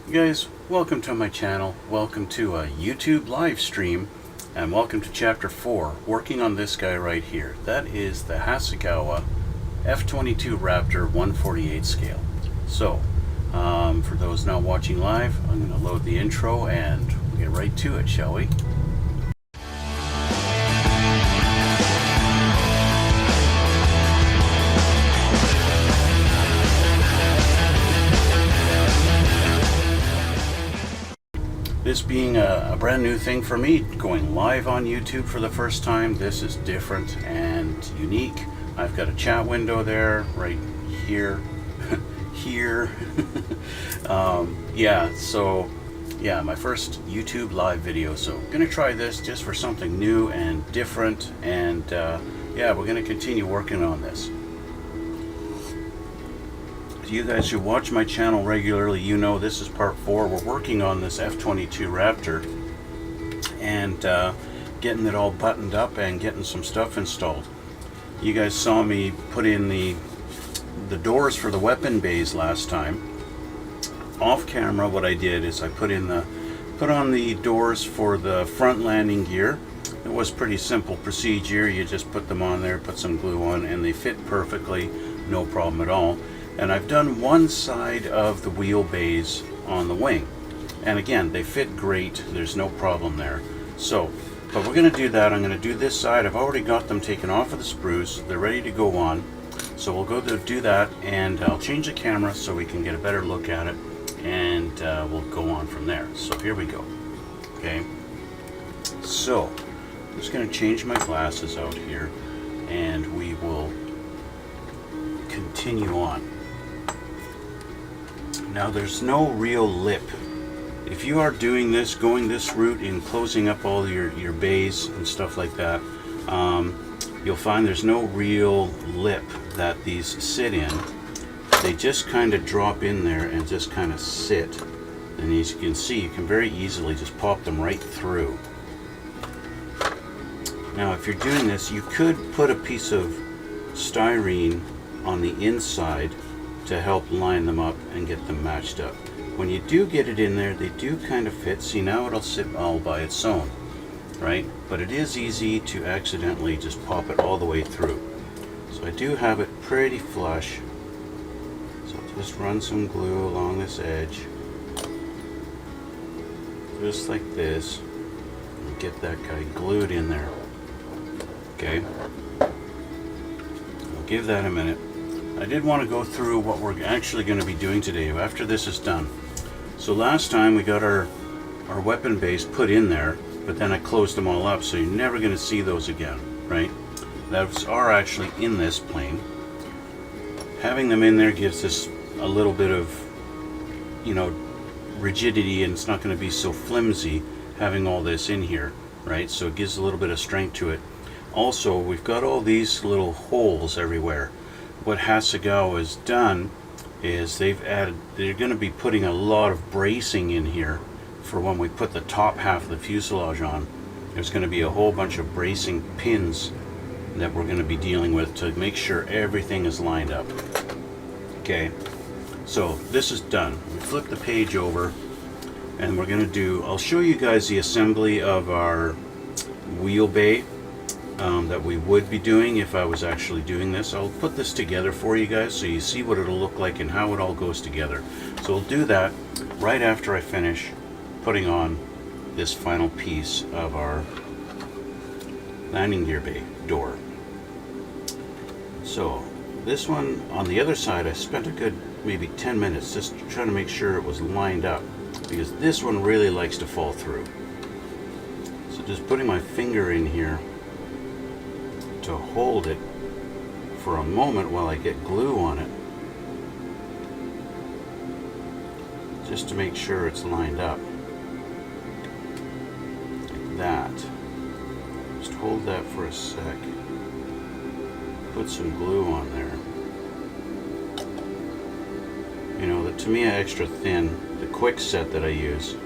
You guys, welcome to my channel, welcome to a YouTube live stream, and welcome to chapter 4, working on this guy right here. That is the Hasegawa F-22 Raptor 148 scale. So, for those not watching live, I'm going to load the intro and we'll get right to it, shall we? This being a brand new thing for me, going live on YouTube for the first time, this is different and unique. I've got a chat window there, right here, here. Yeah, my first YouTube live video. So I'm gonna try this just for something new and different, and yeah, we're gonna continue working on this. You guys who watch my channel regularly, you know this is part 4. We're working on this F-22 Raptor and getting it all buttoned up and getting some stuff installed. You guys saw me put in the doors for the weapon bays last time. Off camera, what I did is I put on the doors for the front landing gear. It was pretty simple procedure. You just put them on there, put some glue on, and they fit perfectly, no problem at all. And I've done one side of the wheel bays on the wing, and again, they fit great, there's no problem there. So, but we're going to do that. I'm going to do this side. I've already got them taken off of the sprues, they're ready to go on. So we'll go to do that, and I'll change the camera so we can get a better look at it, and we'll go on from there. So here we go. Okay, so I'm just going to change my glasses out here, and we will continue on. Now there's no real lip. If you are doing this, going this route in closing up all your bays and stuff like that, you'll find there's no real lip that these sit in. They just kind of drop in there and just kind of sit. And as you can see, you can very easily just pop them right through. Now if you're doing this, you could put a piece of styrene on the inside to help line them up and get them matched up. When you do get it in there, they do kind of fit. See, now it'll sit all by its own, right? But it is easy to accidentally just pop it all the way through. So I do have it pretty flush. So just run some glue along this edge, just like this, and get that guy glued in there. Okay, I'll give that a minute. I did want to go through what we're actually going to be doing today after this is done. So last time we got our weapon bays put in there, but then I closed them all up, so you're never going to see those again, right? Those are actually in this plane. Having them in there gives us a little bit of, you know, rigidity, and it's not going to be so flimsy having all this in here, right? So it gives a little bit of strength to it. Also, we've got all these little holes everywhere. What Hasegawa has done is they're going to be putting a lot of bracing in here for when we put the top half of the fuselage on. There's going to be a whole bunch of bracing pins that we're going to be dealing with to make sure everything is lined up. Okay, so this is done. We flip the page over, and we're going to do, I'll show you guys the assembly of our wheel bay that we would be doing if I was actually doing this. I'll put this together for you guys so you see what it'll look like and how it all goes together. So we'll do that right after I finish putting on this final piece of our landing gear bay door. So this one on the other side, I spent a good maybe 10 minutes just trying to make sure it was lined up, because this one really likes to fall through. So just putting my finger in here to hold it for a moment while I get glue on it, just to make sure it's lined up like that. Just hold that for a sec, put some glue on there. You know, the Tamiya extra thin, the quick set that I use,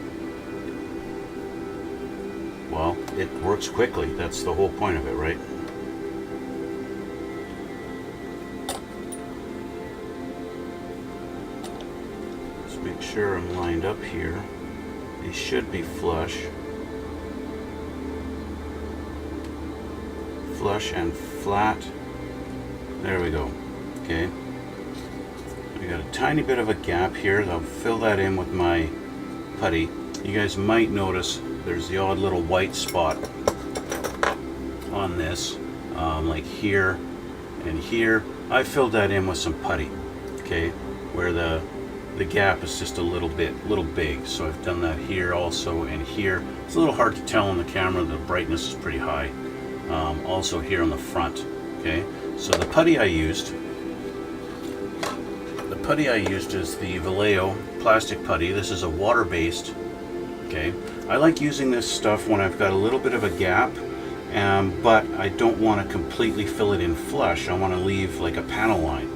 well, it works quickly. That's the whole point of it, right? Make sure sure I'm lined up here. These should be flush. Flush and flat. There we go. Okay. We got a tiny bit of a gap here. I'll fill that in with my putty. You guys might notice there's the odd little white spot on this, like here and here. I filled that in with some putty. Okay, where the gap is just a little big. So I've done that here also, and here. It's a little hard to tell on the camera. The brightness is pretty high. Also here on the front. Okay, so the putty I used is the Vallejo plastic putty. This is a water-based. Okay, I like using this stuff when I've got a little bit of a gap, but I don't want to completely fill it in flush. I want to leave like a panel line,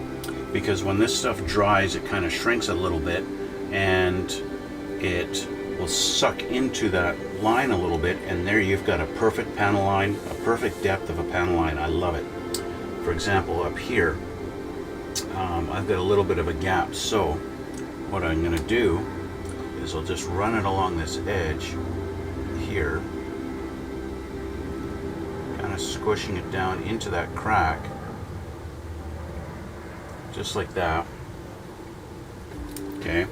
because when this stuff dries, it kind of shrinks a little bit, and it will suck into that line a little bit, and there you've got a perfect panel line, a perfect depth of a panel line. I love it. For example, up here, I've got a little bit of a gap, so what I'm going to do is I'll just run it along this edge here, kind of squishing it down into that crack, just like that. Okay,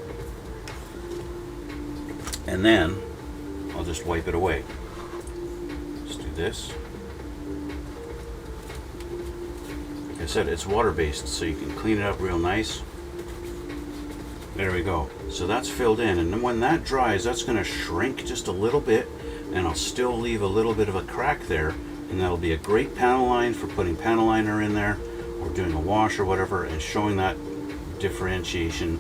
and then I'll just wipe it away. Just do this. Like I said, it's water-based, so you can clean it up real nice. There we go. So that's filled in, and then when that dries, that's going to shrink just a little bit, and I'll still leave a little bit of a crack there, and that'll be a great panel line for putting panel liner in there, or doing a wash or whatever, and showing that differentiation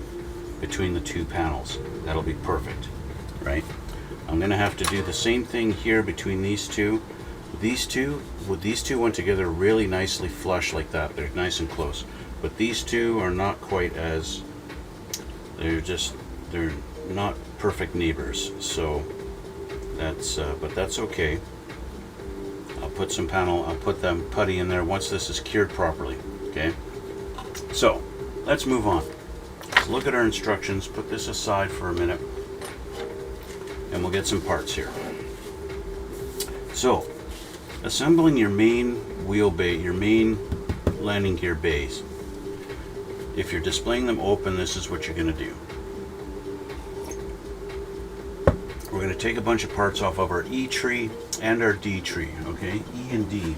between the two panels. That'll be perfect, right? I'm going to have to do the same thing here between these two. These two went together really nicely flush like that. They're nice and close. But these two are not quite as, they're not perfect neighbors. So that's, but that's okay. I'll put them putty in there once this is cured properly. Okay. So let's move on. Let's look at our instructions. Put this aside for a minute, and we'll get some parts here. So, assembling your main wheel bay, your main landing gear bays. If you're displaying them open, this is what you're going to do. We're going to take a bunch of parts off of our E tree and our D tree, okay? E and D,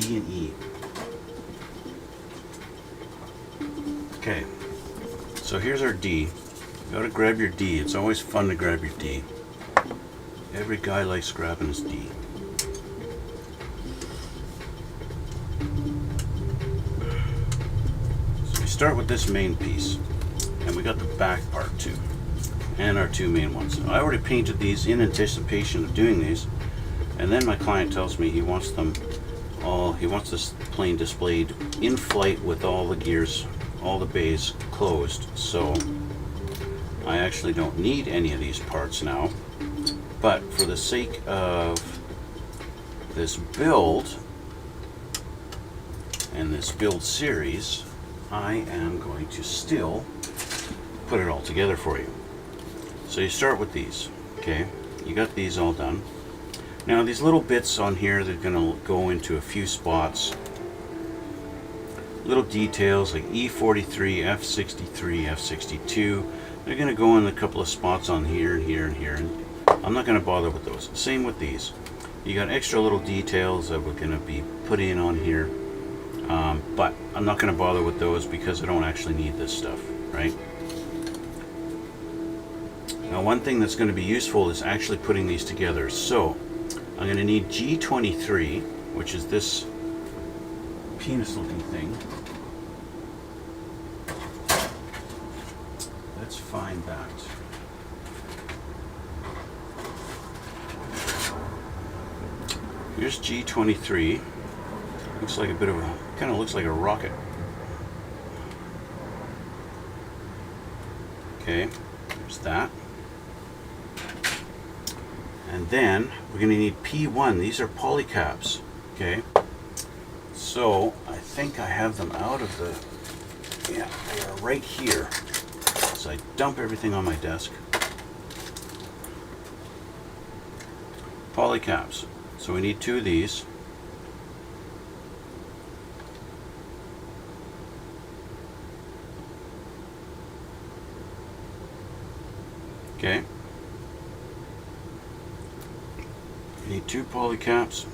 D and E. Okay, so here's our D. You gotta grab your D. It's always fun to grab your D. Every guy likes grabbing his D. So we start with this main piece, and we got the back part too, and our two main ones. I already painted these in anticipation of doing these, and then my client tells me he wants this plane displayed in flight with all the gears, all the bays closed. So I actually don't need any of these parts now, but for the sake of this build and this build series, I am going to still put it all together for you. So you start with these, okay? You got these all done. Now these little bits on here, they're gonna go into a few spots. Little details like E43, F63, F62. They're going to go in a couple of spots on here and here and here, and I'm not going to bother with those. Same with these. You got extra little details that we're going to be put in on here, but I'm not going to bother with those because I don't actually need this stuff, right? Now one thing that's going to be useful is actually putting these together. So I'm going to need G23, which is this penis looking thing. Let's find that. Here's G23. Looks like a bit of a, kind of looks like a rocket. Okay, there's that. And then we're going to need P1. These are polycaps. Okay. So I think I have them out of the, yeah, they are right here. is I dump everything on my desk. Poly caps. So we need 2 of these. Okay. We need 2 poly caps.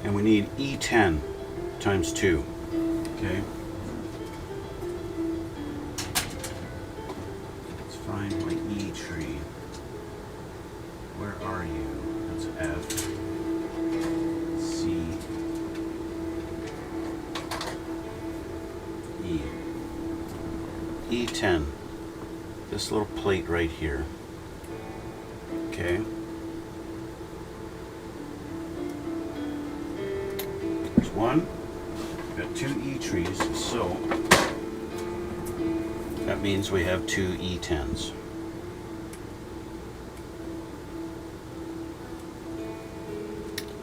And we need E10 times 2. Okay. Let's find my E tree. Where are you? That's F. C. E. E10. This little plate right here. Okay. There's one. We've got 2 E trees, so that means we have 2 E10s.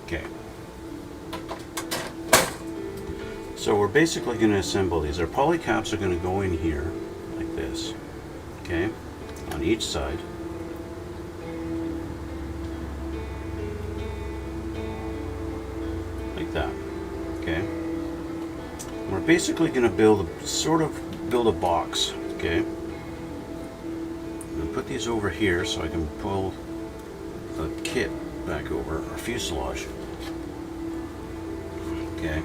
Okay. So we're basically going to assemble these. Our poly caps are going to go in here like this. Okay, on each side. Like that. Okay. We're basically going to build a box. Okay. I'm going to put these over here so I can pull the kit back over, our fuselage. Okay.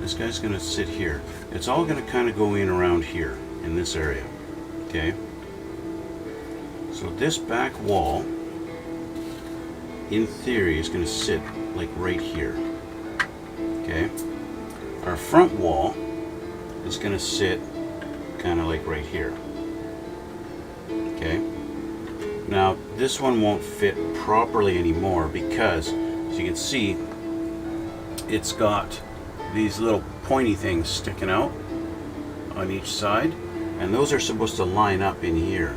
This guy's going to sit here. It's all going to kind of go in around here in this area. Okay. So this back wall, in theory, is going to sit like right here. Okay. Our front wall is going to sit kind of like right here. Okay. Now this one won't fit properly anymore because, as you can see, it's got these little pointy things sticking out on each side, and those are supposed to line up in here.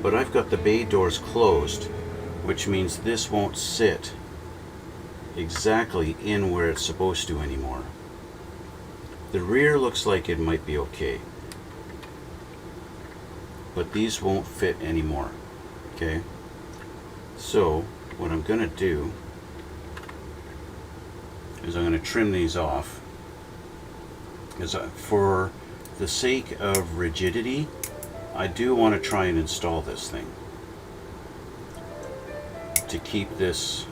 But I've got the bay doors closed, which means this won't sit exactly in where it's supposed to anymore. The rear looks like it might be okay, but these won't fit anymore. Okay, so what I'm going to do is I'm going to trim these off, because for the sake of rigidity, I do want to try and install this thing to keep this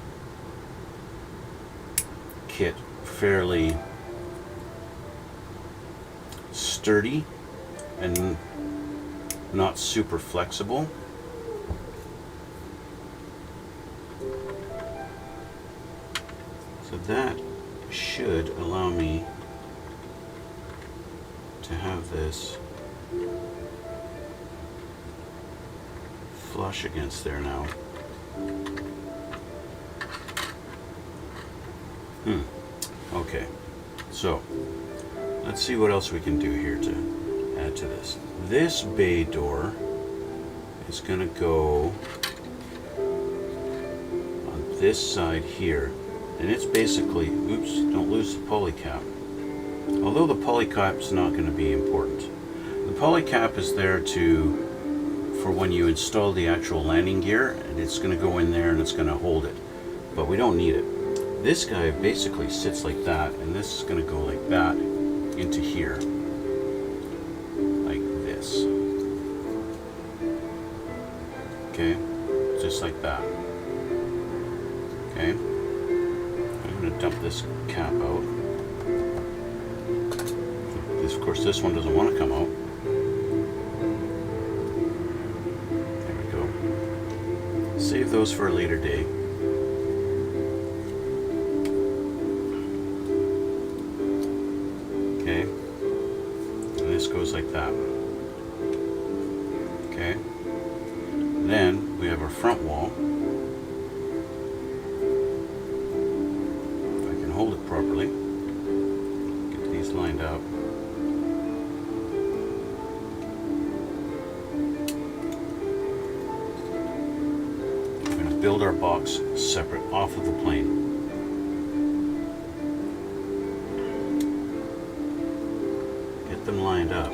kit fairly sturdy and not super flexible. So that should allow me to have this flush against there now. Okay, so let's see what else we can do here to add to this. This bay door is going to go on this side here, and it's basically, oops, don't lose the poly cap. Although the poly cap is not going to be important. The poly cap is there for when you install the actual landing gear, and it's going to go in there and it's going to hold it, but we don't need it. This guy basically sits like that, and this is going to go like that into here, like this. Okay, just like that. Okay, I'm going to dump this cap out. Of course, this one doesn't want to come out. There we go. Save those for a later day. Okay, and this goes like that. Okay, and then we have our front wall. If I can hold it properly, get these lined up. We're going to build our box separate off of the plane. Them lined up.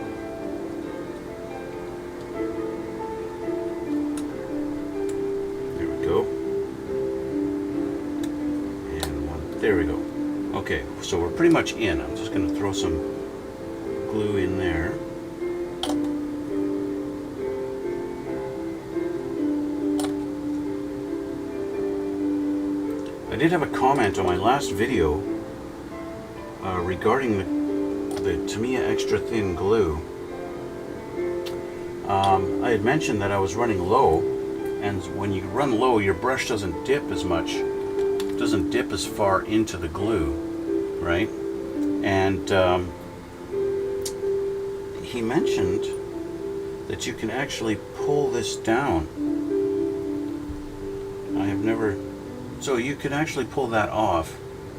There we go. Okay, so we're pretty much in. I'm just going to throw some glue in there. I did have a comment on my last video regarding the Tamiya extra thin glue. I had mentioned that I was running low, and when you run low, your brush doesn't dip as much, doesn't dip as far into the glue, right? And he mentioned that you can actually pull this down. I have never, so you can actually pull that off,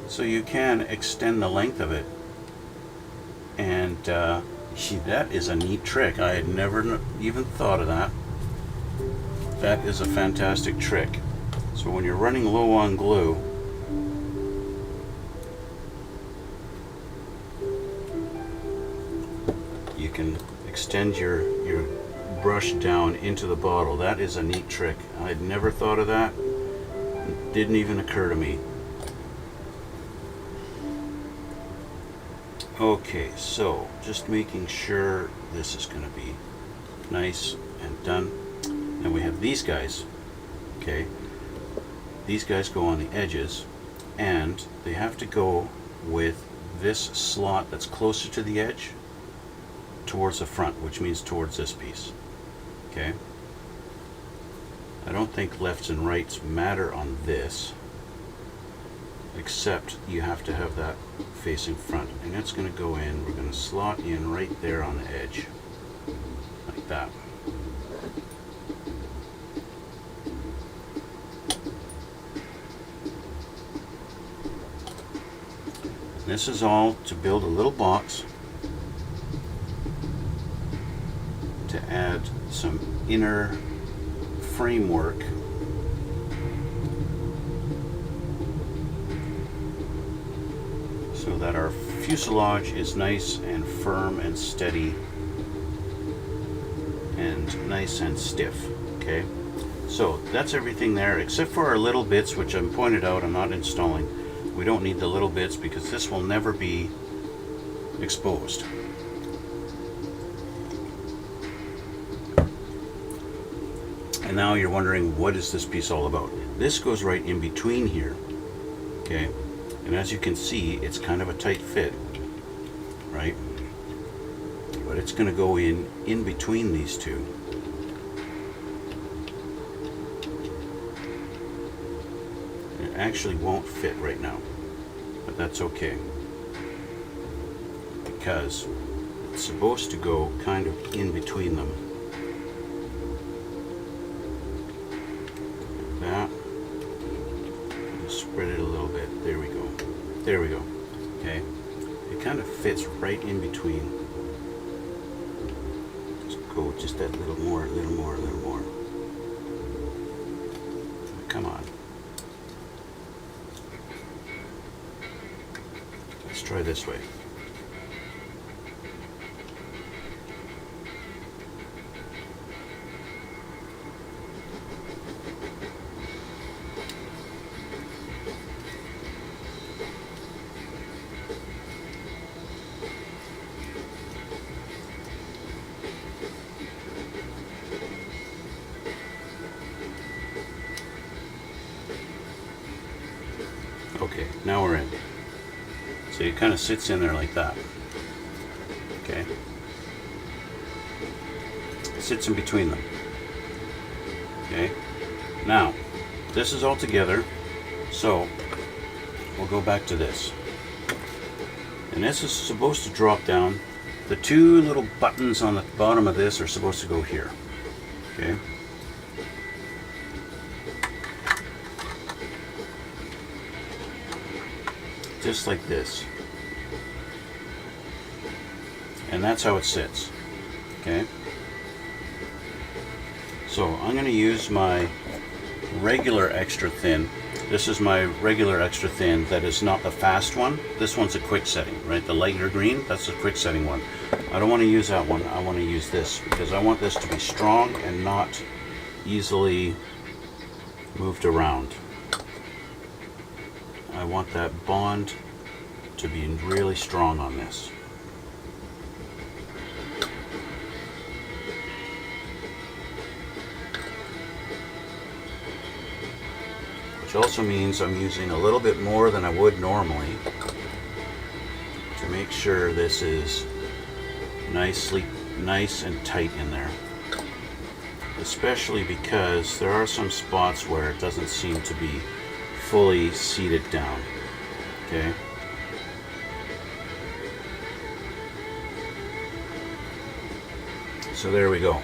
so you can extend the length of it. And that is a neat trick. I had never even thought of that. That is a fantastic trick. So when you're running low on glue, you can extend your brush down into the bottle. That is a neat trick. I had never thought of that. It didn't even occur to me. Okay, so just making sure this is going to be nice and done. And we have these guys. Okay, these guys go on the edges, and they have to go with this slot that's closer to the edge towards the front, which means towards this piece. Okay, I don't think lefts and rights matter on this, except you have to have that facing front, and that's going to go in. We're going to slot in right there on the edge, like that. This is all to build a little box to add some inner framework so that our fuselage is nice and firm and steady and nice and stiff. Okay, so that's everything there except for our little bits, which I'm pointed out I'm not installing. We don't need the little bits because this will never be exposed. And now you're wondering, what is this piece all about? This goes right in between here. Okay, and as you can see, it's kind of a tight fit, right? But it's going to go in between these two. It actually won't fit right now, but that's okay, because it's supposed to go kind of in between them. Like that. Spread it a little bit. There we go. There we go. Okay. It kind of fits right in between. Just go just that little more, a little more, a little more. Come on. Let's try this way. Okay, now we're in. So it kind of sits in there like that. Okay. It sits in between them. Okay. Now, this is all together. So we'll go back to this. And this is supposed to drop down. The two little buttons on the bottom of this are supposed to go here. Okay. Just like this. And that's how it sits. Okay. So I'm going to use my regular extra thin. This is my regular extra thin that is not the fast one. This one's a quick setting, right? The lighter green, that's the quick setting one. I don't want to use that one. I want to use this because I want this to be strong and not easily moved around. I want that bond to be really strong on this. Which also means I'm using a little bit more than I would normally to make sure this is nice and tight in there. Especially because there are some spots where it doesn't seem to be fully seated down. Okay. So there we go.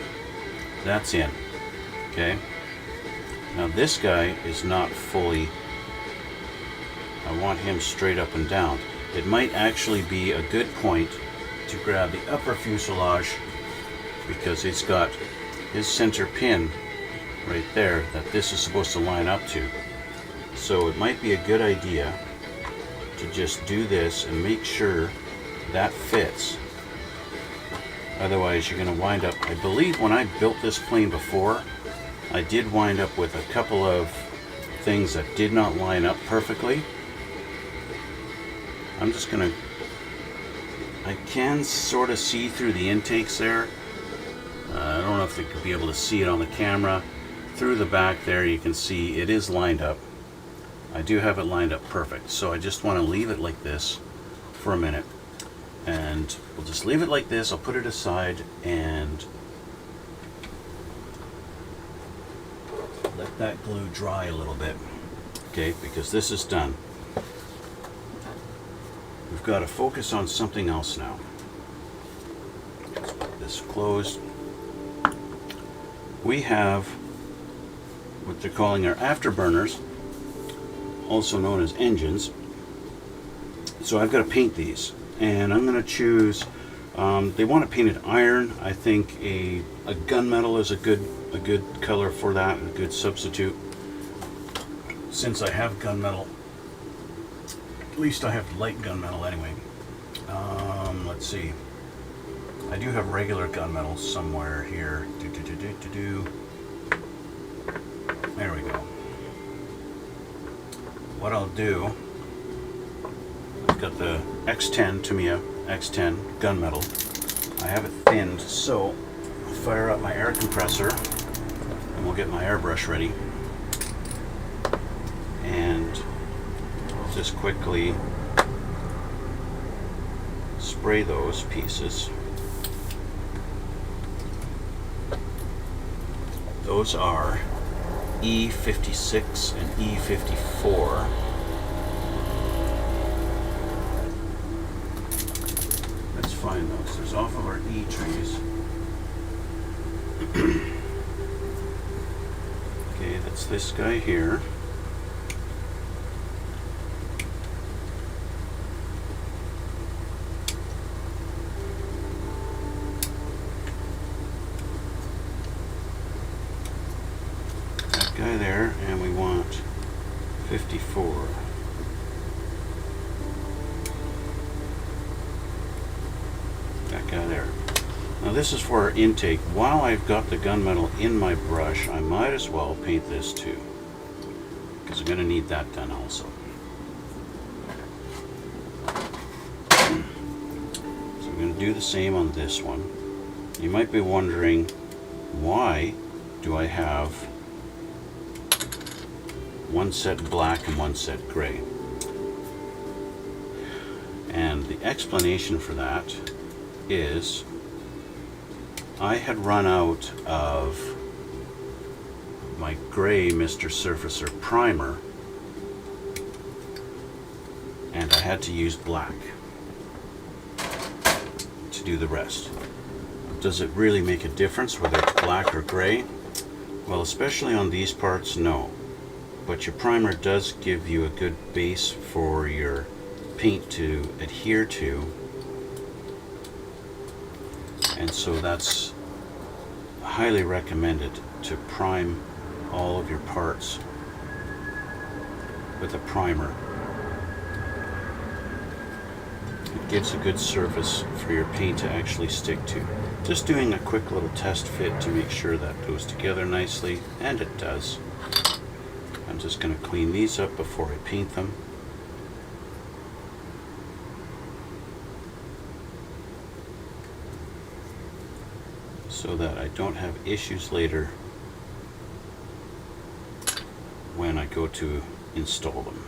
That's in. Okay. Now this guy is not fully, I want him straight up and down. It might actually be a good point to grab the upper fuselage because it's got his center pin right there that this is supposed to line up to. So it might be a good idea to just do this and make sure that fits. Otherwise you're going to wind up, I believe when I built this plane before, I did wind up with a couple of things that did not line up perfectly. I'm just going to, I can sort of see through the intakes there. I don't know if they could be able to see it on the camera. Through the back there you can see it is lined up. I do have it lined up perfect. So I just want to leave it like this for a minute. And we'll just leave it like this. I'll put it aside and let that glue dry a little bit. Okay, because this is done. We've got to focus on something else now. Let's put this closed. We have what they're calling our afterburners, also known as engines. So I've got to paint these, and I'm going to choose. They want it painted iron. I think a gunmetal is a good color for that, a good substitute. Since I have gunmetal, at least I have light gunmetal anyway. Let's see. I do have regular gunmetal somewhere here. There we go. What I'll do, I've got the X10 Tamiya X10 gunmetal. I have it thinned, so I'll fire up my air compressor and we'll get my airbrush ready. And I'll just quickly spray those pieces. Those are E56 and E54. Let's find those. There's off of our E trees. Okay, that's this guy here. Guy there, and we want 54. That guy there. Now this is for our intake. While I've got the gunmetal in my brush, I might as well paint this too, because I'm going to need that done also. So I'm going to do the same on this one. You might be wondering, why do I have one set black and one set gray? And the explanation for that is I had run out of my gray Mr. Surfacer primer and I had to use black to do the rest. Does it really make a difference whether it's black or gray? Well, especially on these parts, no. But your primer does give you a good base for your paint to adhere to, and so that's highly recommended to prime all of your parts with a primer. It gives a good surface for your paint to actually stick to. Just doing a quick little test fit to make sure that goes together nicely, and it does. I'm just going to clean these up before I paint them. so that I don't have issues later when I go to install them.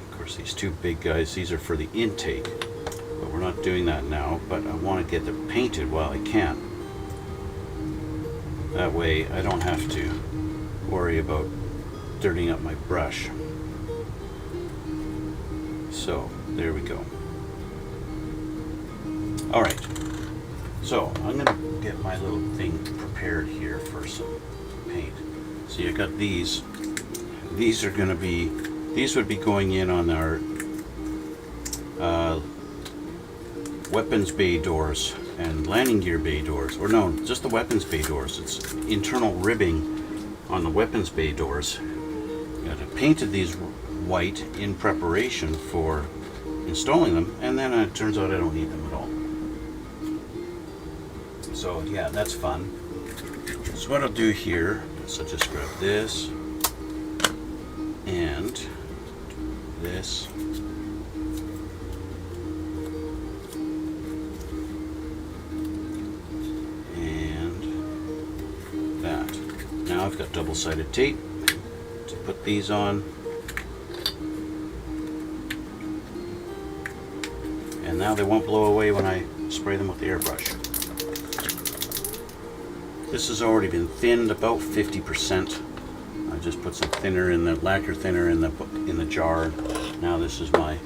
Of course, these two big guys, these are for the intake, but we're not doing that now, but I want to get them painted while I can. That way I don't have to worry about dirtying up my brush. So there we go. Alright, so I'm going to get my little thing prepared here for some paint. See, I got these. These are going to be, these would be going in on our weapons bay doors and landing gear bay doors. Or no, just the weapons bay doors. It's internal ribbing on the weapons bay doors. I painted these white in preparation for installing them, and then it turns out I don't need them at all. So yeah, that's fun. So what I'll do here is I'll just grab this and this, and that. Now I've got double-sided tape to put these on, and now they won't blow away when I spray them with the airbrush. This has already been thinned about 50%. I just put some thinner in the lacquer thinner in the jar. Now this is my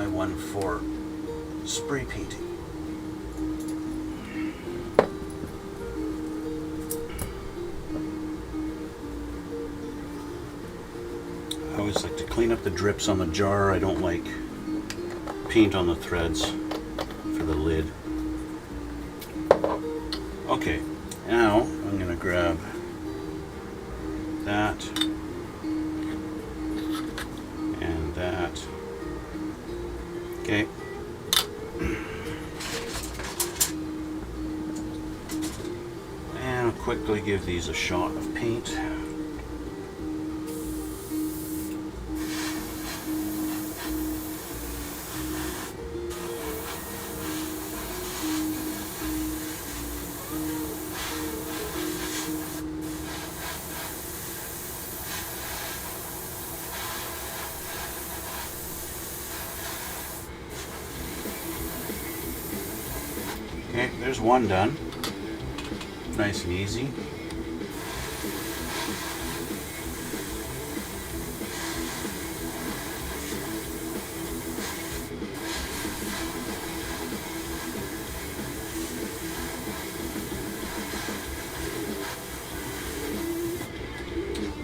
one for spray painting. I always like to clean up the drips on the jar. I don't like paint on the threads for the lid. Okay, now I'm going to grab that and that. Okay. And I'll quickly give these a shot of paint. Okay, there's one done. Nice and easy.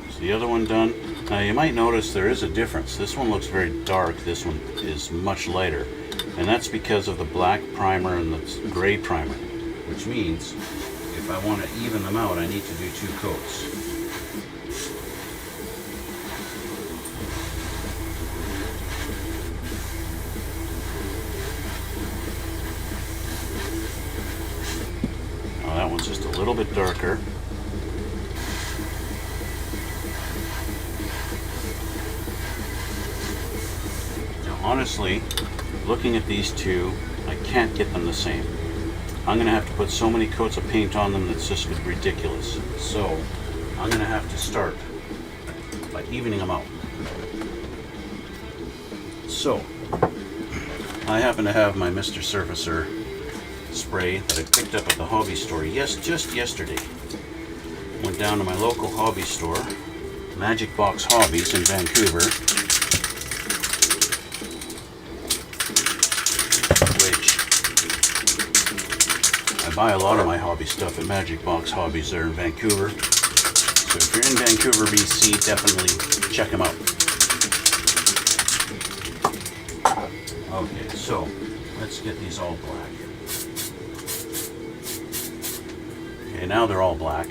So the other one done. Now you might notice there is a difference. This one looks very dark. This one is much lighter. And that's because of the black primer and the gray primer, which means if I want to even them out, I need to do 2 coats. Now that one's just a little bit darker. Now honestly, looking at these two, I can't get them the same. I'm going to have to put so many coats of paint on them that's just ridiculous. So I'm going to have to start by evening them out. So I happen to have my Mr. Surfacer spray that I picked up at the hobby store just yesterday. Went down to my local hobby store, Magic Box Hobbies in Vancouver, I buy a lot of my hobby stuff at Magic Box Hobbies there in Vancouver. So if you're in Vancouver, BC, definitely check them out. Okay, so let's get these all black. Okay, now they're all black.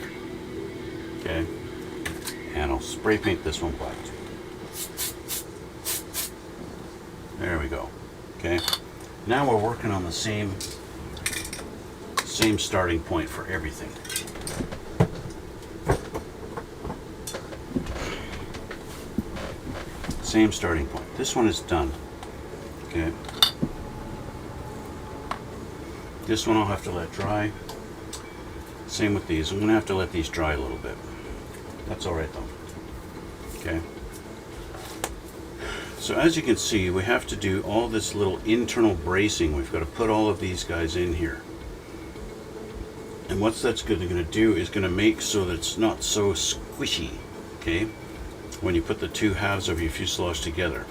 Okay, and I'll spray paint this one white. There we go. Okay, now we're working on the same starting point for everything. Same starting point. This one is done. Okay. This one I'll have to let dry. Same with these. I'm going to have to let these dry a little bit. That's alright though. Okay. So as you can see, we have to do all this little internal bracing. We've got to put all of these guys in here. And what that's going to do is going to make so that it's not so squishy, okay, when you put the two halves of your fuselage together.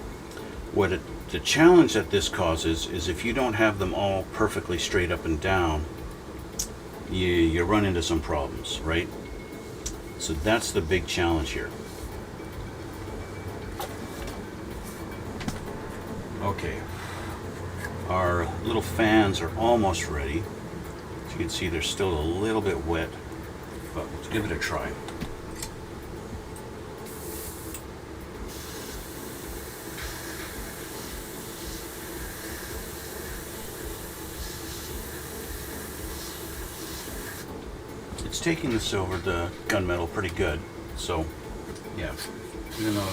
The challenge that this causes is if you don't have them all perfectly straight up and down, you run into some problems, right? So that's the big challenge here. Okay, our little fans are almost ready. As you can see, they're still a little bit wet, but let's give it a try. It's taking the gunmetal pretty good, so yeah, even though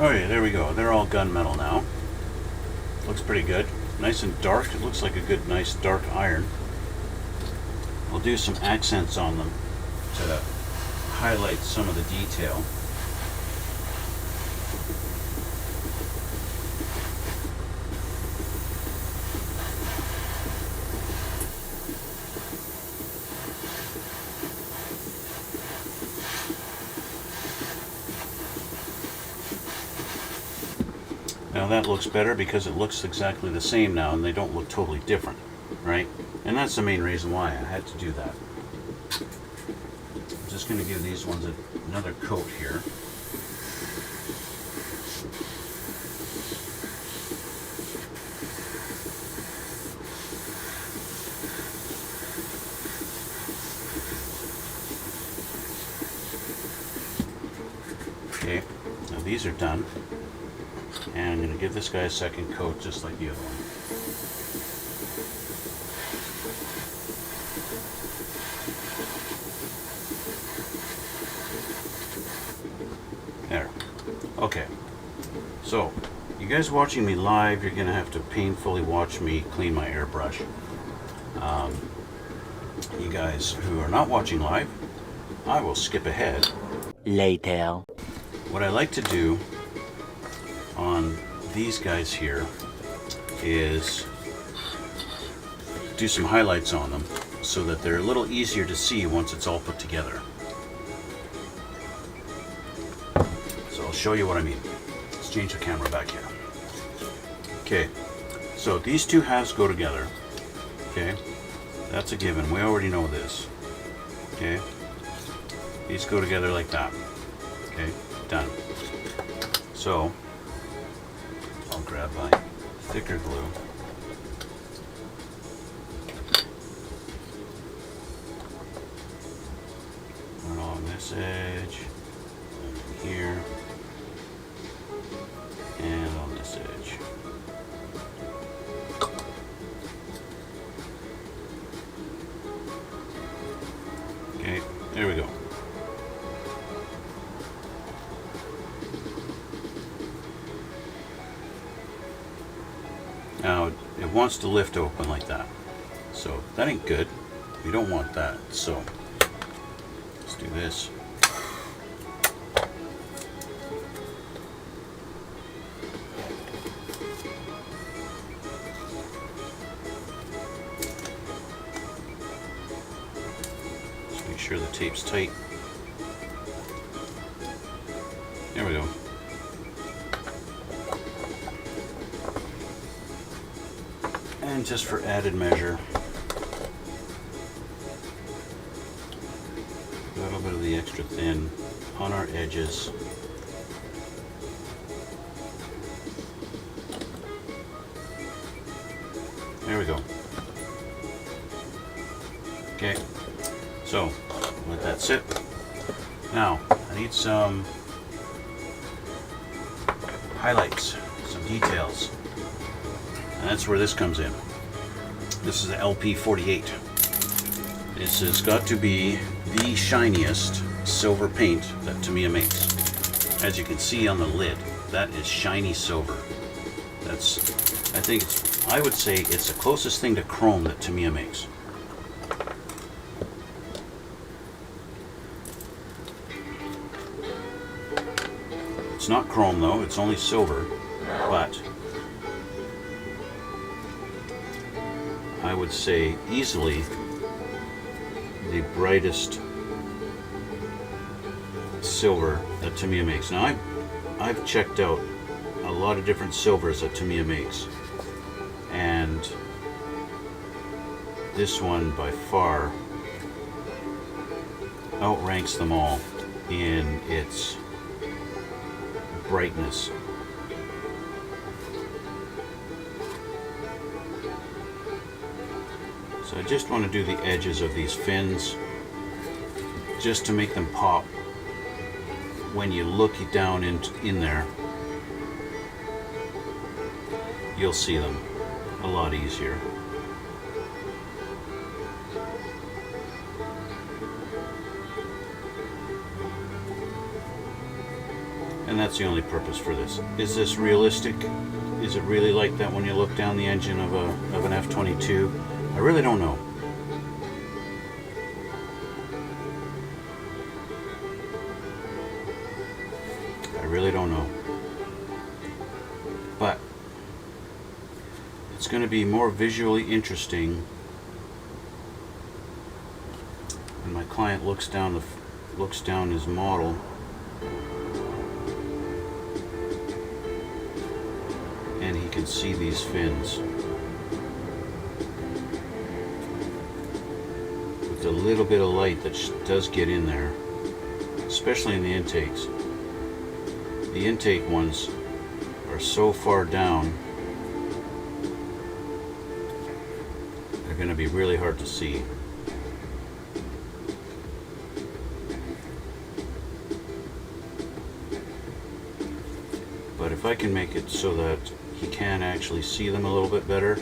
okay, there we go. They're all gunmetal now. Looks pretty good. Nice and dark. It looks like a good, nice dark iron. We'll do some accents on them to highlight some of the detail. Now that looks better because it looks exactly the same now and they don't look totally different, right? And that's the main reason why I had to do that. I'm just going to give these ones another coat here. Okay, now these are done. And I'm going to give this guy a second coat just like the other one. There. Okay. So, you guys watching me live, you're going to have to painfully watch me clean my airbrush. You guys who are not watching live, I will skip ahead. Later. What I like to do on these guys here is do some highlights on them so that they're a little easier to see once it's all put together. So I'll show you what I mean. Let's change the camera back here. Okay, so these two halves go together. Okay, that's a given. We already know this. Okay, these go together like that. Okay, done. So I'll grab my thicker glue. One on this edge, and here, and on this edge. Okay, there we go. Now it wants to lift open like that, so that ain't good. You don't want that. So let's do this. Just make sure the tape's tight. There we go. And just for added measure, extra thin on our edges. There we go. Okay, so let that sit. Now I need some highlights, some details, and that's where this comes in. This is the LP48. This has got to be the shiniest silver paint that Tamiya makes. As you can see on the lid, that is shiny silver. I would say it's the closest thing to chrome that Tamiya makes. It's not chrome though, it's only silver, but I would say easily the brightest silver that Tamiya makes. Now I've checked out a lot of different silvers that Tamiya makes, and this one by far outranks them all in its brightness. So I just want to do the edges of these fins just to make them pop when you look down in there. You'll see them a lot easier. And that's the only purpose for this. Is this realistic? Is it really like that when you look down the engine of an F-22? I really don't know. I really don't know. But it's going to be more visually interesting when my client looks down his model and he can see these fins. With a little bit of light that does get in there, especially in the intakes. The intake ones are so far down, they're going to be really hard to see. But if I can make it so that he can actually see them a little bit better,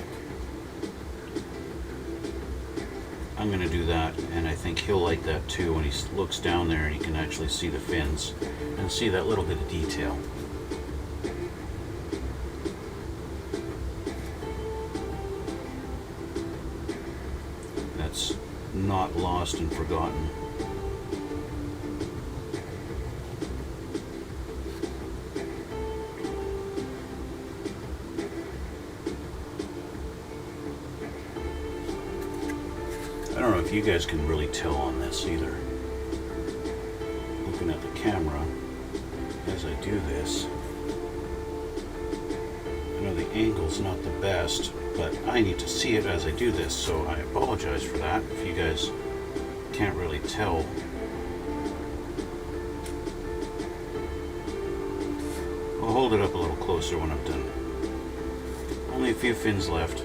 I'm going to do that, and I think he'll like that too when he looks down there and he can actually see the fins and see that little bit of detail. That's not lost and forgotten. I don't know if you guys can really tell on this either. Looking at the camera as I do this, I know the angle's not the best, but I need to see it as I do this, so I apologize for that if you guys can't really tell. I'll hold it up a little closer when I'm done. Only a few fins left.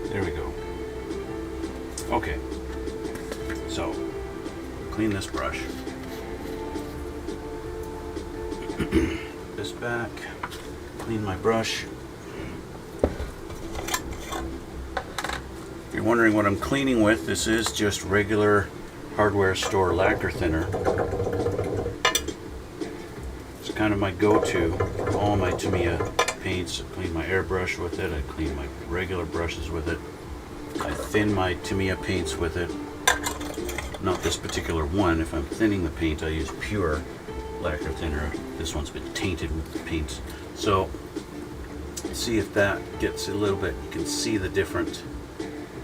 There we go. Okay, so clean this brush. This back, clean my brush. If you're wondering what I'm cleaning with, this is just regular hardware store lacquer thinner. It's kind of my go-to for all my Tamiya paints. I clean my airbrush with it, I clean my regular brushes with it, I thin my Tamiya paints with it. Not this particular one. If I'm thinning the paint, I use pure lacquer thinner. This one's been tainted with the paint. So see if that gets a little bit, you can see the different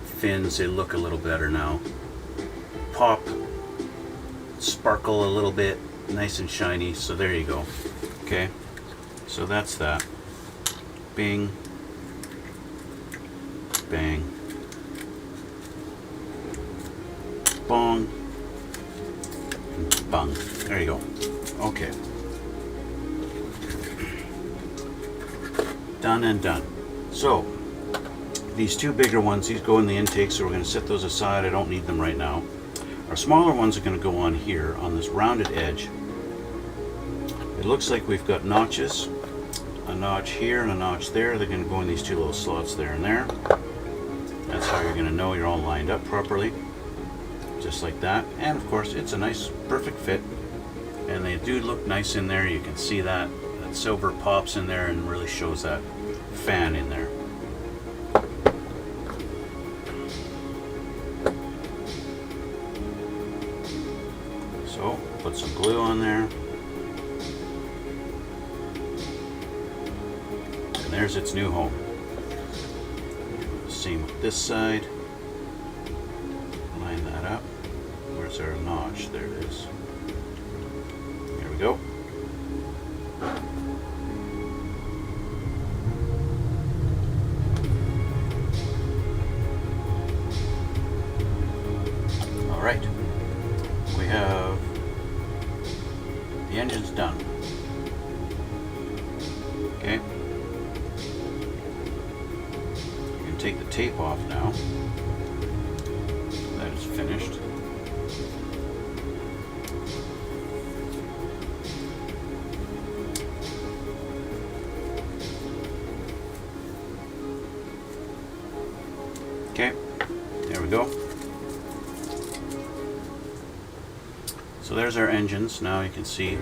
fins, they look a little better now. Pop, sparkle a little bit, nice and shiny. So there you go. Okay, so that's that. Bing. bang, bong, and bung. There you go. Okay. Done and done. So, these two bigger ones, these go in the intake, so we're going to set those aside. I don't need them right now. Our smaller ones are going to go on here, on this rounded edge. It looks like we've got notches. A notch here and a notch there. They're going to go in these two little slots there and there. That's how you're going to know you're all lined up properly. Just like that. And of course, it's a nice, perfect fit. And they do look nice in there. You can see that. That silver pops in there and really shows that fan in there. So, put some glue on there. And there's its new home. Same with this side. Line that up. Where's our notch? There it is. There we go. Alright. We have the engine's done. Okay. You can take the tape off now. That is finished. Okay, there we go. So there's our engines. Now you can see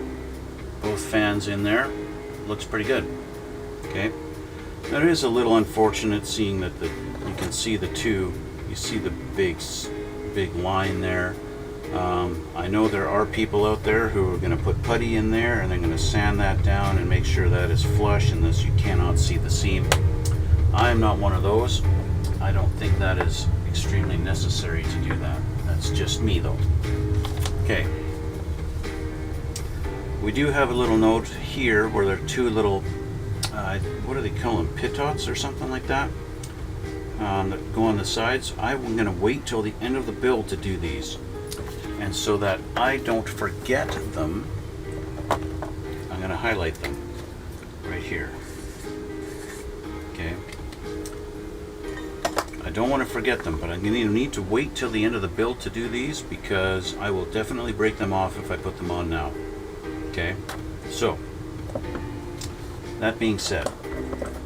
both fans in there. Looks pretty good. Okay. Now it is a little unfortunate seeing that you can see the two. You see the big line there. I know there are people out there who are going to put putty in there and they're going to sand that down and make sure that is flush and thus you cannot see the seam. I am not one of those. I don't think that is extremely necessary to do that. That's just me though. Okay. We do have a little note here where there are two little, what do they call them, pitots or something like that, that go on the sides. I'm going to wait till the end of the build to do these. And so that I don't forget them, I'm going to highlight them right here. Okay. I don't want to forget them, but I'm going to need to wait till the end of the build to do these because I will definitely break them off if I put them on now. Okay, so that being said,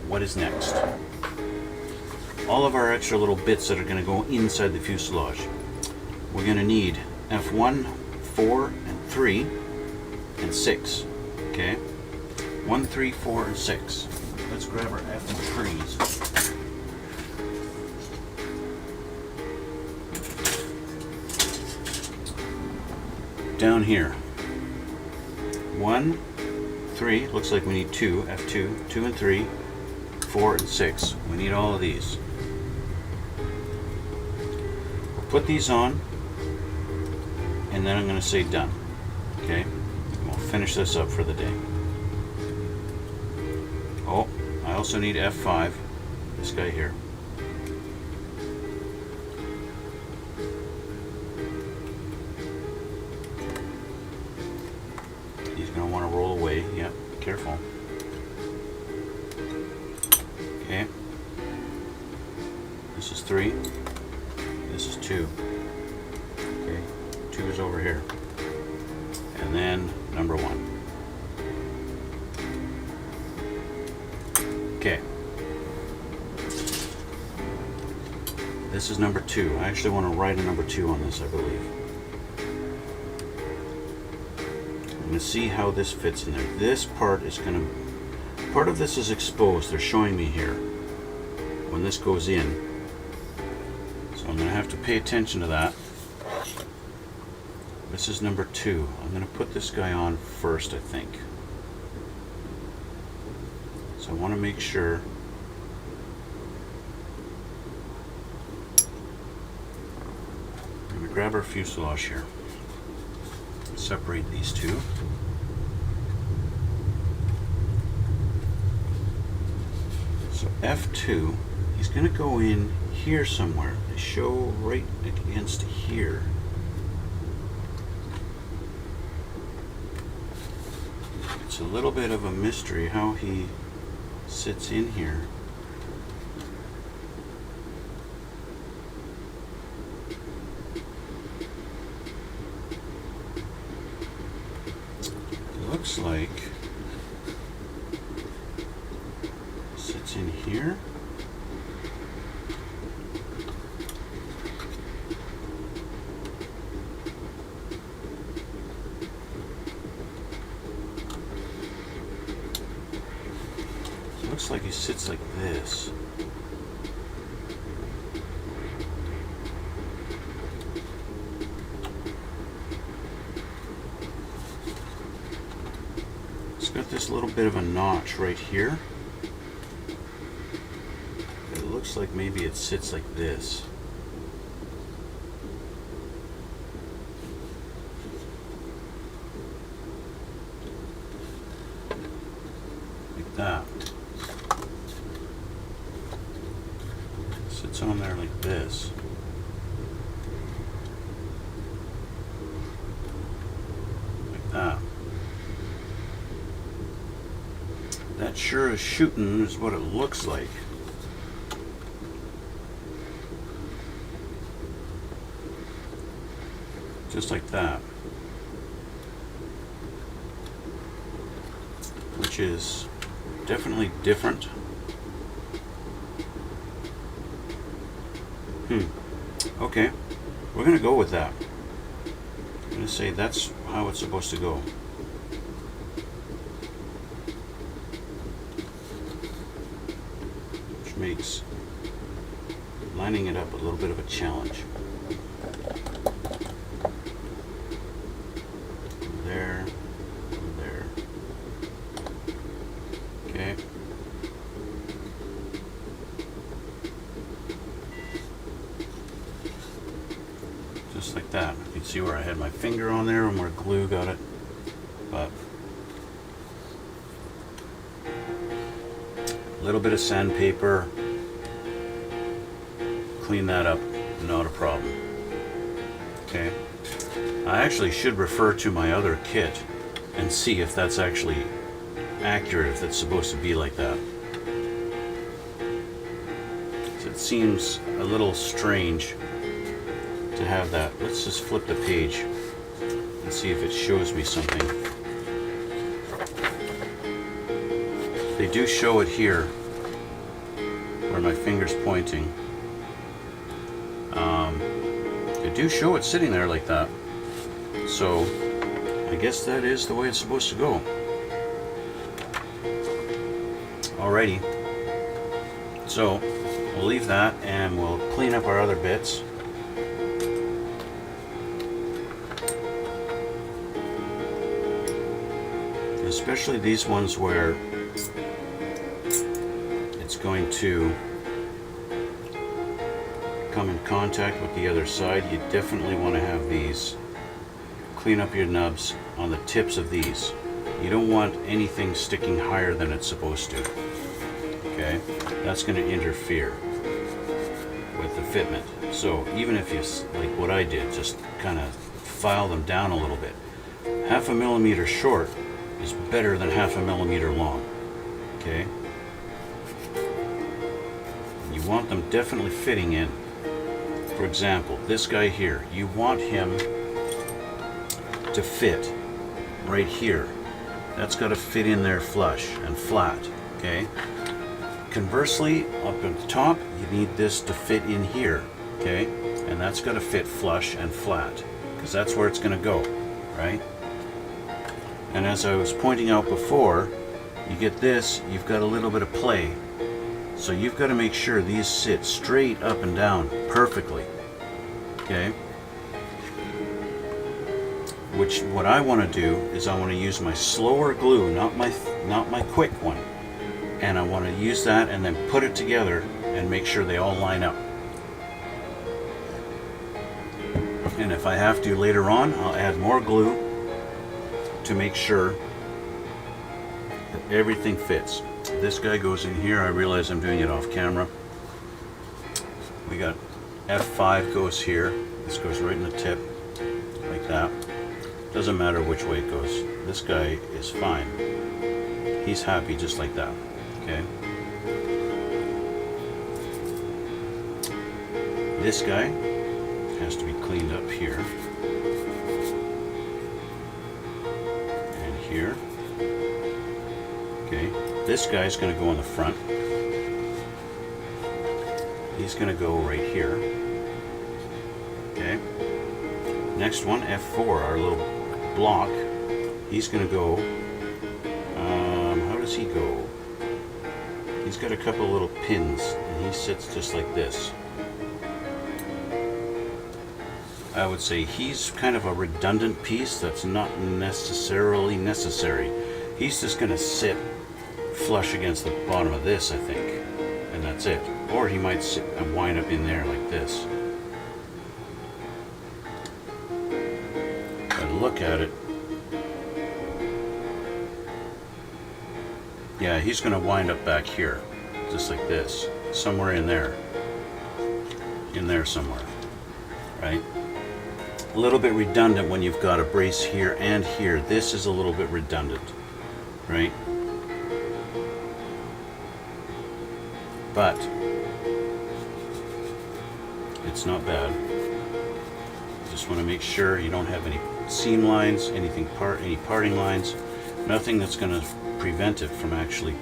what is next? All of our extra little bits that are going to go inside the fuselage. We're going to need F1, 4, and 3, and 6. Okay, 1, 3, 4, and 6. Let's grab our F3s. Down here. 1, 3, looks like we need 2, F2, 2 and 3, 4 and 6. We need all of these. We'll put these on, and then I'm going to say done. Okay? And we'll finish this up for the day. Oh, I also need F5, this guy here. Going to want to roll away. Yep, careful. Okay. This is 3. This is 2. Okay. 2 is over here. And then number 1. Okay. This is number 2. I actually want to write a number 2 on this, I believe. I'm going to see how this fits in there. This part is going to, part of this is exposed. They're showing me here when this goes in. So I'm going to have to pay attention to that. This is number 2. I'm going to put this guy on first, I think. So I want to make sure. I'm going to grab our fuselage here. Separate these two. So F2 he's going to go in here somewhere. They show right against here. It's a little bit of a mystery how he sits in here. It looks like it sits in here. Looks like he sits like this. It's got this little bit of a notch right here. It looks like maybe it sits like this. Like that. Sits on there like this. Like that. That sure is shooting is what it looks like. Just like that. Which is definitely different. Okay, we're going to go with that. I'm going to say that's how it's supposed to go. Which makes lining it up a little bit of a challenge. There, there. Okay. Just like that. You can see where I had my finger on there and where glue got it. But a little bit of sandpaper, clean that up, not a problem. Okay. I actually should refer to my other kit and see if that's actually accurate, if it's supposed to be like that. So it seems a little strange to have that. Let's just flip the page and see if it shows me something. They do show it here where my finger's pointing. They do show it sitting there like that. So I guess that is the way it's supposed to go. Alrighty. So we'll leave that and we'll clean up our other bits. Especially these ones where it's going to come in contact with the other side. You definitely want to have these. Clean up your nubs on the tips of these. You don't want anything sticking higher than it's supposed to. Okay? That's going to interfere with the fitment. So even if you, like what I did, just kind of file them down a little bit. 1/2 millimeter short is better than 1/2 millimeter long. Okay? You want them definitely fitting in. For example, this guy here, you want him to fit right here. That's got to fit in there flush and flat. Okay? Conversely, up at the top, you need this to fit in here. Okay? And that's got to fit flush and flat, because that's where it's going to go, right? And as I was pointing out before, you get this, you've got a little bit of play. So you've got to make sure these sit straight up and down perfectly. Okay? Which, what I want to do is I want to use my slower glue, not my quick one. And I want to use that and then put it together and make sure they all line up. And if I have to later on, I'll add more glue to make sure that everything fits. This guy goes in here. I realize I'm doing it off camera. We got F5 goes here. This goes right in the tip, like that. Doesn't matter which way it goes. This guy is fine. He's happy just like that. Okay. This guy has to be cleaned up here and here. Okay. This guy's going to go in the front. He's going to go right here. Okay. Next one, F4, our little block. He's going to go. How does he go? He's got a couple little pins, and he sits just like this. I would say he's kind of a redundant piece that's not necessarily necessary. He's just going to sit flush against the bottom of this, I think, and that's it. Or he might sit and wind up in there like this. But look at it. Yeah, he's going to wind up back here, just like this, somewhere in there somewhere, right? A little bit redundant when you've got a brace here and here. This is a little bit redundant, right? But it's not bad. You just want to make sure you don't have any seam lines, any parting lines, nothing that's going to prevent it from actually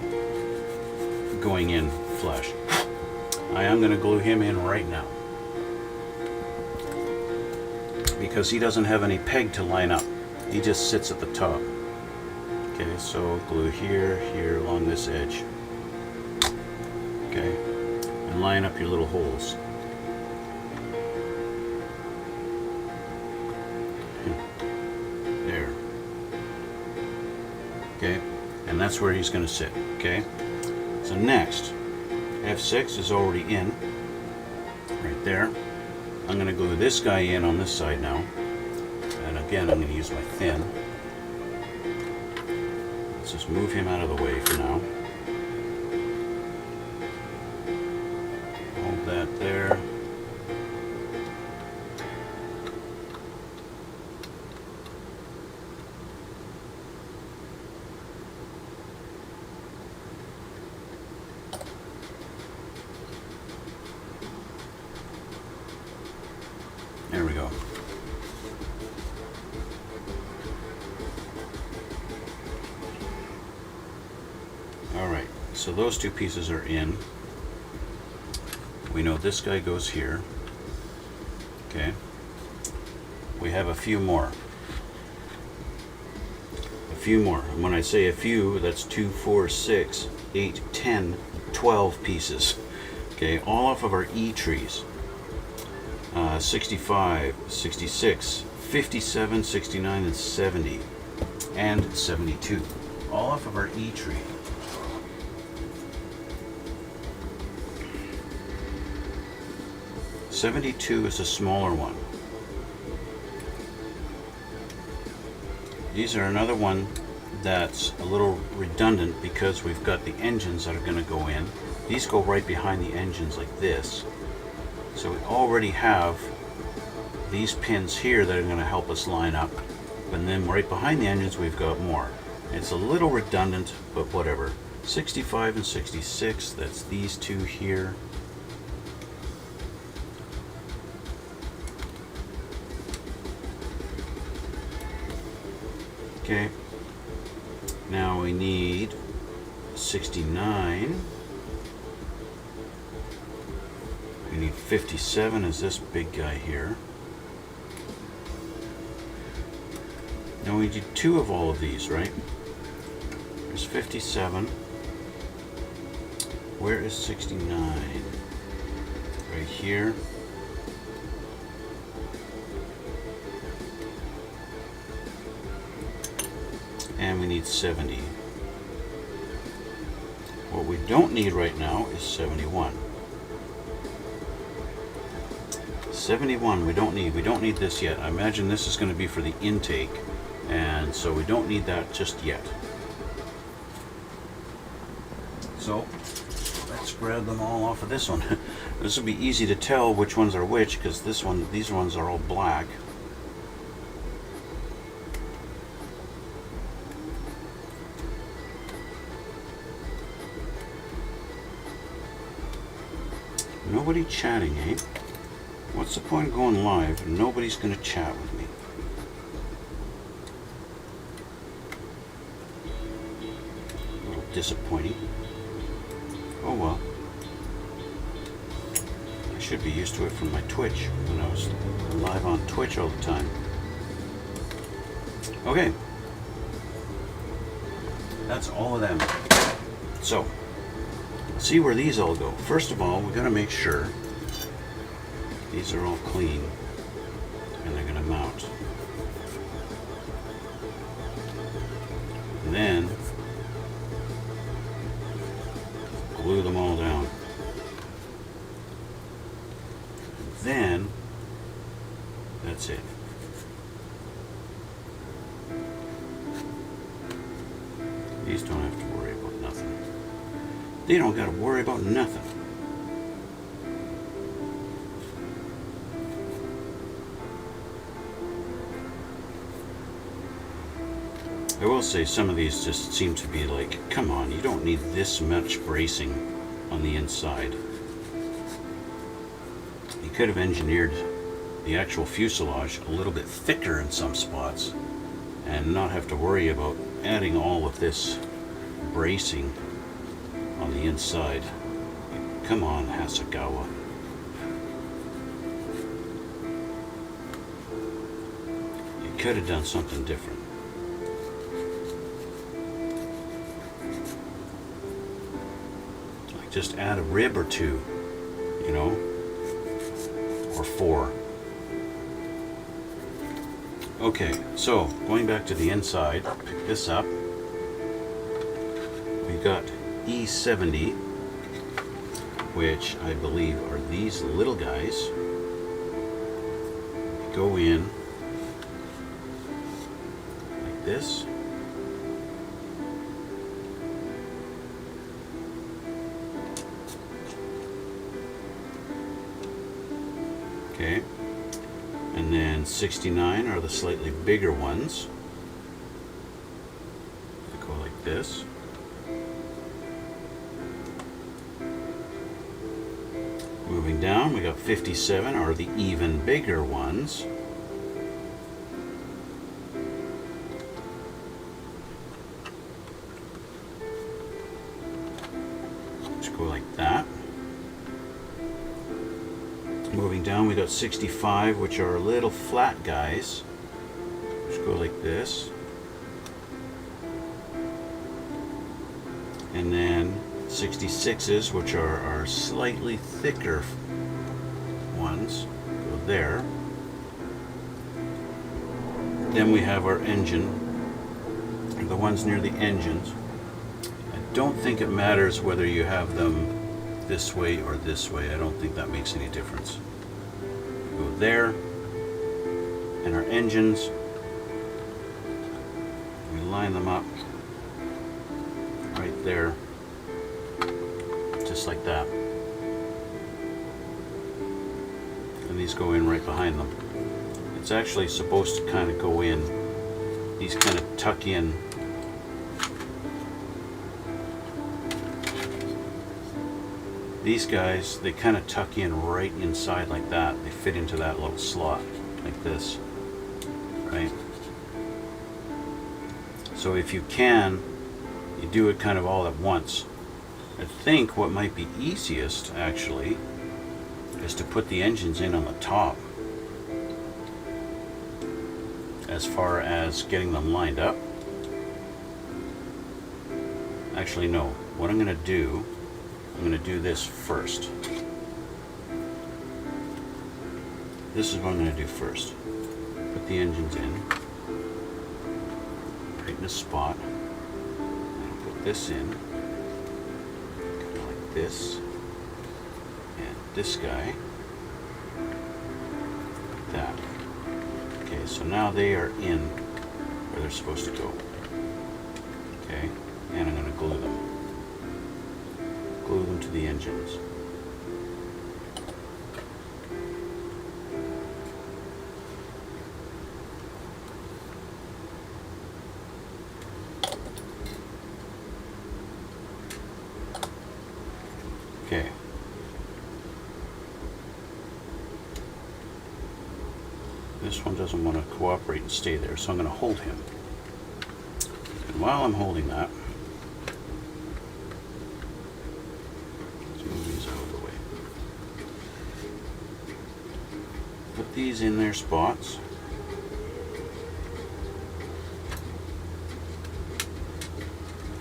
going in flush. I am going to glue him in right now because he doesn't have any peg to line up. He just sits at the top. Okay, so glue here, here along this edge. Okay, and line up your little holes. There. Okay, and that's where he's going to sit. Okay, so next, F6 is already in, right there. I'm going to glue this guy in on this side now, and again I'm going to use my thin. Let's just move him out of the way for now. Hold that there. There we go. Alright, so those two pieces are in. We know this guy goes here. Okay. We have a few more. A few more. And when I say a few, that's 2, 4, 6, 8, 10, 12 pieces. Okay, all off of our E trees. 65, 66, 57, 69, and 70, and 72. All off of our E tree. '72 is a smaller one. These are another one that's a little redundant because we've got the engines that are going to go in. These go right behind the engines like this. So we already have these pins here that are going to help us line up, and then right behind the engines we've got more. It's a little redundant, but whatever. 65 and 66, that's these two here. Okay, now we need 69. We need 57 is this big guy here. Now we need two of all of these, right? There's 57. Where is 69? Right here. And we need 70. What we don't need right now is 71. 71 we don't need this yet. I imagine this is going to be for the intake, and so we don't need that just yet. So let's grab them all off of this one. This will be easy to tell which ones are which, because these ones are all black. Nobody chatting, eh? What's the point of going live and nobody's going to chat with me? A little disappointing. Oh well. I should be used to it from my Twitch when I was live on Twitch all the time. Okay. That's all of them. So, see where these all go. First of all, we got to make sure these are all clean and they're going to mount. And then glue them all down. And then that's it. These don't have to worry about nothing. They don't got to worry about nothing. I will say some of these just seem to be like, come on, you don't need this much bracing on the inside. You could have engineered the actual fuselage a little bit thicker in some spots and not have to worry about adding all of this bracing on the inside. Come on, Hasegawa. You could have done something different. Like just add a rib or two, you know, or 4. Okay, so going back to the inside, pick this up. We got E70, which I believe are these little guys. Go in like this. Okay, and then 69 are the slightly bigger ones. They go like this. Moving down, we got 57 are the even bigger ones. Just go like that. Moving down, we got 65, which are little flat guys. Just go like this. And then 66s, which are our slightly thicker ones, go there. Then we have our engine, the ones near the engines. I don't think it matters whether you have them this way or this way. I don't think that makes any difference. Go there, and our engines, we line them up right there, just like that. And these go in right behind them. It's actually supposed to kind of go in, these kind of tuck in. These guys, they kind of tuck in right inside like that. They fit into that little slot like this, right? So if you can, you do it kind of all at once. I think what might be easiest actually is to put the engines in on the top, as far as getting them lined up. Actually no, what I'm going to do, I'm going to do this first. This is what I'm going to do first. Put the engines in, right in a spot. I'll put this in, kind of like this, and this guy, like that. Okay, so now they are in where they're supposed to go. Okay, and I'm going to glue them. Glue them to the engines. This one doesn't want to cooperate and stay there, so I'm going to hold him. And while I'm holding that, let's move these out of the way. Put these in their spots.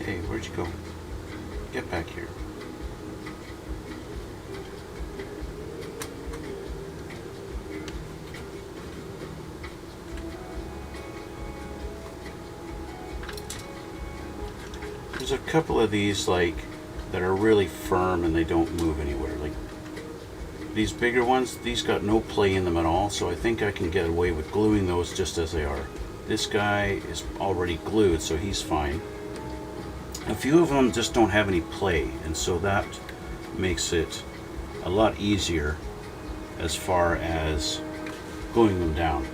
Hey, where'd you go? Get back here. There's a couple of these like that are really firm and they don't move anywhere. Like these bigger ones, these got no play in them at all, so I think I can get away with gluing those just as they are. This guy is already glued, so he's fine. A few of them just don't have any play, and so that makes it a lot easier as far as gluing them down,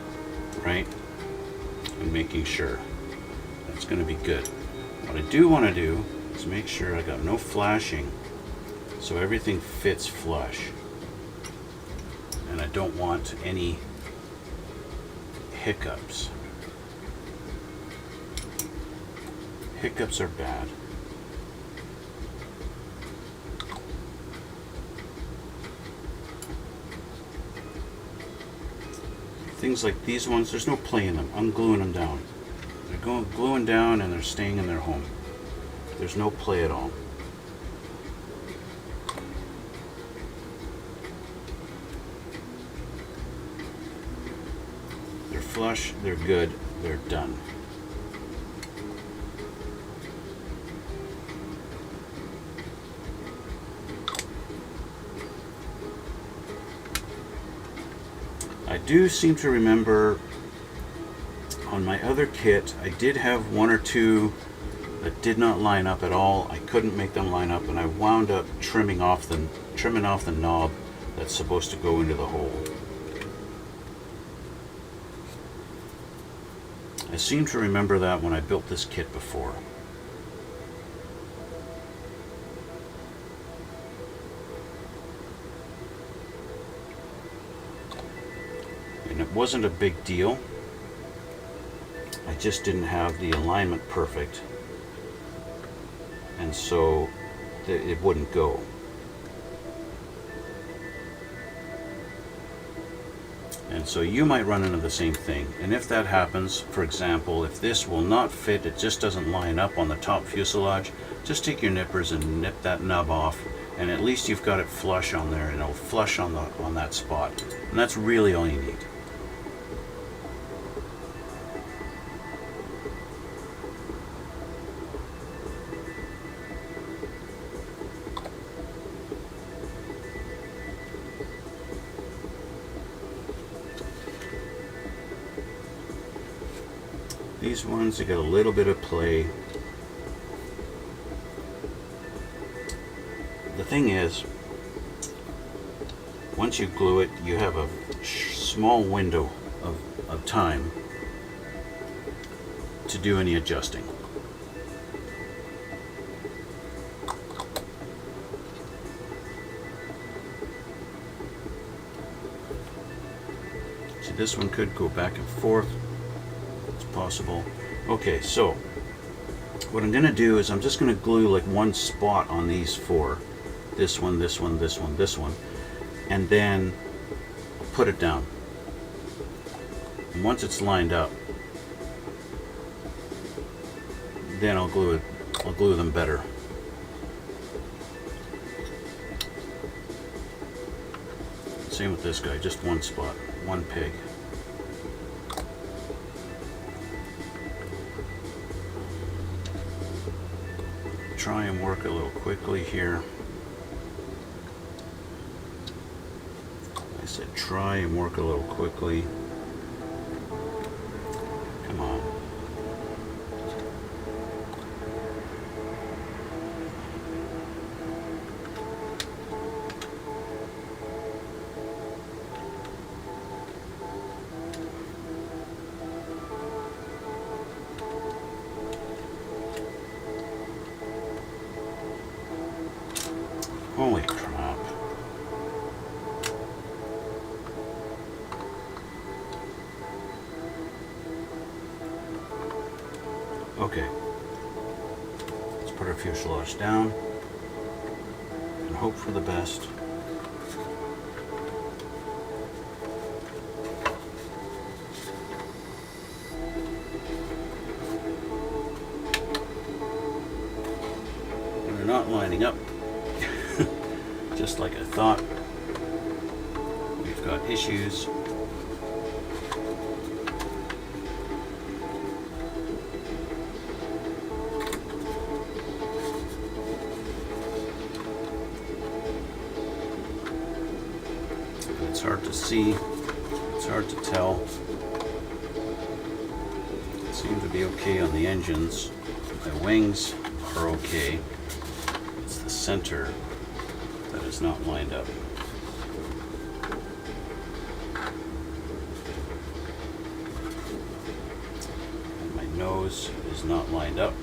right? And making sure that's going to be good. What I do want to do is make sure I got no flashing, so everything fits flush. And I don't want any hiccups. Hiccups are bad. Things like these ones, there's no play in them. I'm gluing them down. They're gluing down and they're staying in their home. There's no play at all. They're flush, they're good, they're done. I do seem to remember on my other kit, I did have one or two that did not line up at all. I couldn't make them line up, and I wound up trimming off the knob that's supposed to go into the hole. I seem to remember that when I built this kit before. And it wasn't a big deal. I just didn't have the alignment perfect, and so it wouldn't go. And so you might run into the same thing. And if that happens, for example, if this will not fit, it just doesn't line up on the top fuselage, just take your nippers and nip that nub off, and at least you've got it flush on there, and it'll flush on that spot. And that's really all you need. These ones, they got a little bit of play. The thing is, once you glue it, you have a small window of time to do any adjusting. So this one could go back and forth. Possible. Okay, so what I'm going to do is I'm just going to glue like one spot on these four. This one, this one, this one, this one. And then put it down. And once it's lined up, then I'll glue it. I'll glue them better. Same with this guy, just one spot, one peg. Try and work a little quickly here. I said try and work a little quickly. Come on. Holy crap. Okay. Let's put our fuselage down and hope for the best. They're not lining up. Just like I thought. We've got issues. It's hard to see, it's hard to tell. It seems to be okay on the engines. The wings are okay. It's the center that is not lined up. And my nose is not lined up.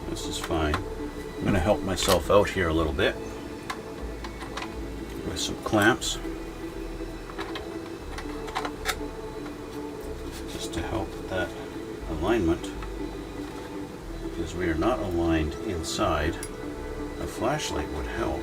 This is fine. I'm going to help myself out here a little bit with some clamps just to help that alignment, because we are not aligned inside. A flashlight would help.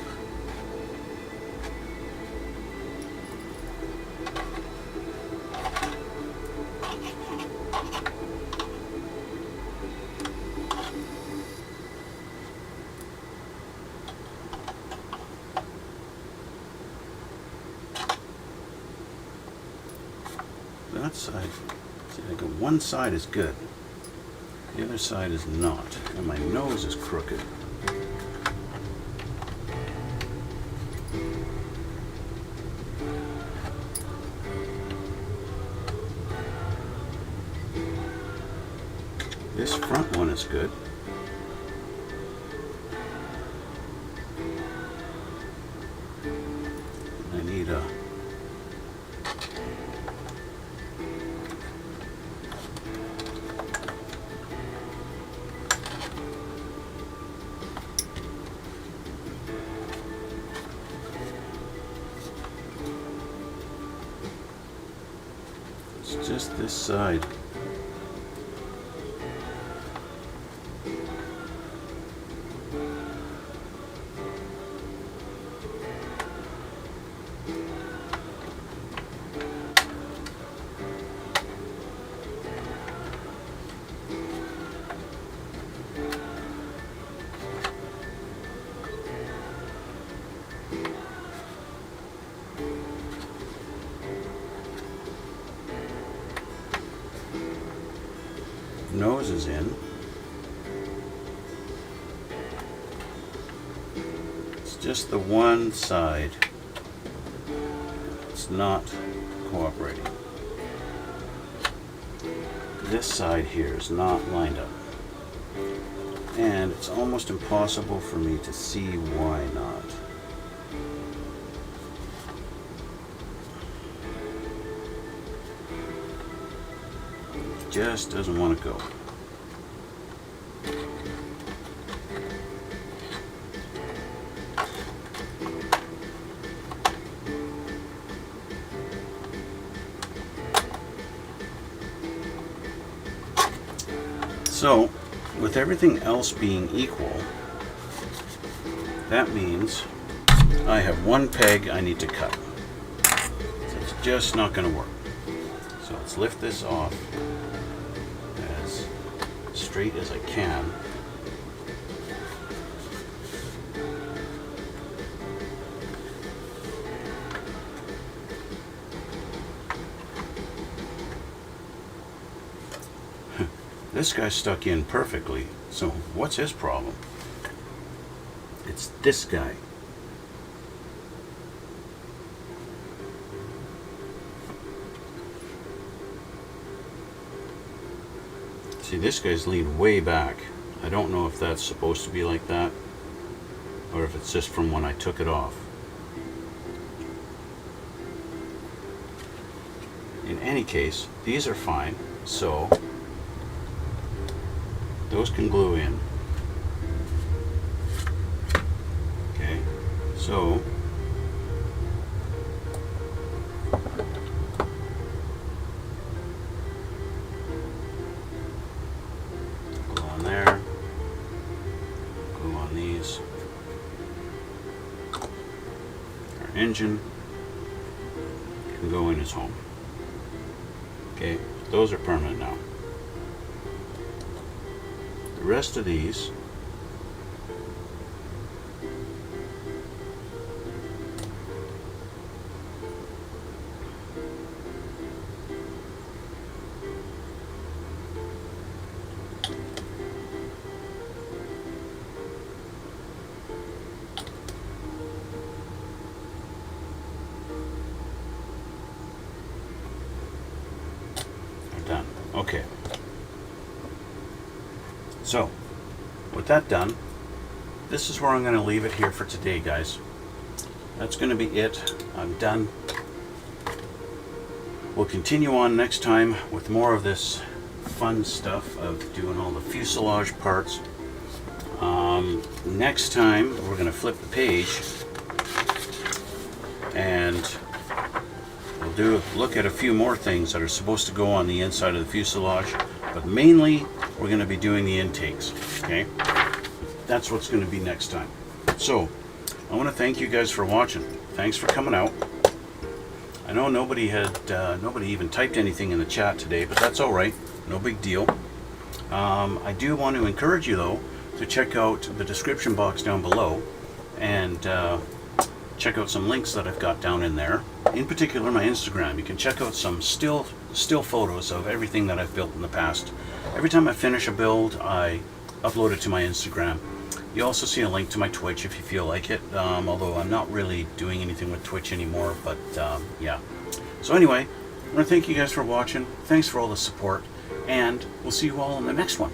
That side, see, I go one side is good, the other side is not, and my nose is crooked. This front one is good. I need a just this side. Nose is in. It's just the one side. It's not cooperating. This side here is not lined up. And it's almost impossible for me to see why not. Just doesn't want to go. So, with everything else being equal, that means I have one peg I need to cut. So it's just not going to work. So let's lift this off as straight as I can. This guy's stuck in perfectly, so what's his problem? It's this guy. See, this guy's leaned way back. I don't know if that's supposed to be like that, or if it's just from when I took it off. In any case, these are fine, so those can glue in. Okay, so glue on there, glue on these. Our engine can go in its home. Okay, those are permanent now. The rest of these are done. Okay. So, with that done, this is where I'm going to leave it here for today, guys. That's going to be it. I'm done. We'll continue on next time with more of this fun stuff of doing all the fuselage parts. Next time, we're going to flip the page and we'll look at a few more things that are supposed to go on the inside of the fuselage, but mainly we're going to be doing the intakes. Okay, that's what's going to be next time. So I want to thank you guys for watching. Thanks for coming out. I know nobody even typed anything in the chat today, but that's all right. No big deal. I do want to encourage you though to check out the description box down below and check out some links that I've got down in there. In particular, my Instagram. You can check out some still photos of everything that I've built in the past. Every time I finish a build, I upload it to my Instagram. You also see a link to my Twitch if you feel like it, although I'm not really doing anything with Twitch anymore, but yeah. So anyway, I want to thank you guys for watching. Thanks for all the support, and we'll see you all in the next one.